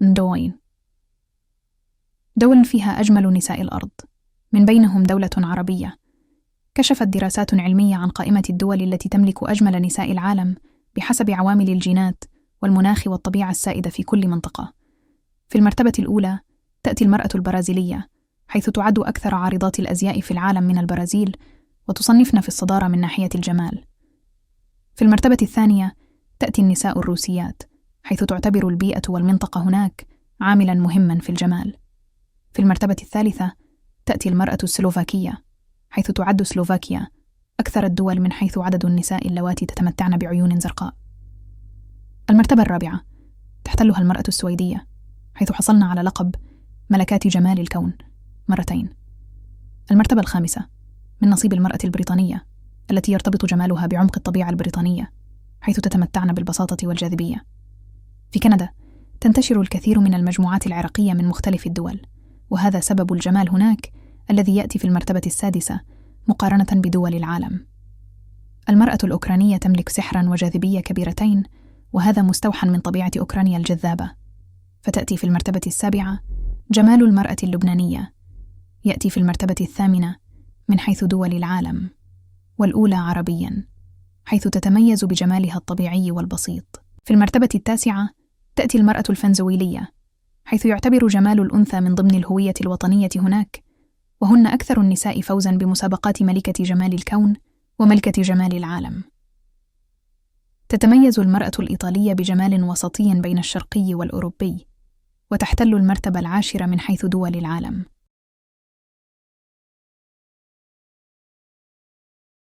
ندوين. دول فيها أجمل نساء الأرض، من بينهم دولة عربية. كشفت دراسات علمية عن قائمة الدول التي تملك أجمل نساء العالم بحسب عوامل الجينات والمناخ والطبيعة السائدة في كل منطقة. في المرتبة الأولى تأتي المرأة البرازيلية، حيث تعد أكثر عارضات الأزياء في العالم من البرازيل، وتصنفن في الصدارة من ناحية الجمال. في المرتبة الثانية تأتي النساء الروسيات، حيث تعتبر البيئة والمنطقة هناك عاملاً مهماً في الجمال. في المرتبة الثالثة تأتي المرأة السلوفاكية، حيث تعد سلوفاكيا أكثر الدول من حيث عدد النساء اللواتي تتمتعن بعيون زرقاء. المرتبة الرابعة تحتلها المرأة السويدية، حيث حصلنا على لقب ملكات جمال الكون مرتين. المرتبة الخامسة من نصيب المرأة البريطانية، التي يرتبط جمالها بعمق الطبيعة البريطانية، حيث تتمتعن بالبساطة والجاذبية. في كندا تنتشر الكثير من المجموعات العرقية من مختلف الدول، وهذا سبب الجمال هناك الذي يأتي في المرتبة السادسة مقارنة بدول العالم. المرأة الأوكرانية تملك سحراً وجاذبية كبيرتين، وهذا مستوحى من طبيعة أوكرانيا الجذابة. فتأتي في المرتبة السابعة جمال المرأة اللبنانية، يأتي في المرتبة الثامنة من حيث دول العالم، والأولى عربياً، حيث تتميز بجمالها الطبيعي والبسيط. في المرتبة التاسعة تأتي المرأة الفنزويلية، حيث يعتبر جمال الأنثى من ضمن الهوية الوطنية هناك، وهن أكثر النساء فوزاً بمسابقات ملكة جمال الكون وملكة جمال العالم. تتميز المرأة الإيطالية بجمال وسطي بين الشرقي والأوروبي، وتحتل المرتبة العاشرة من حيث دول العالم.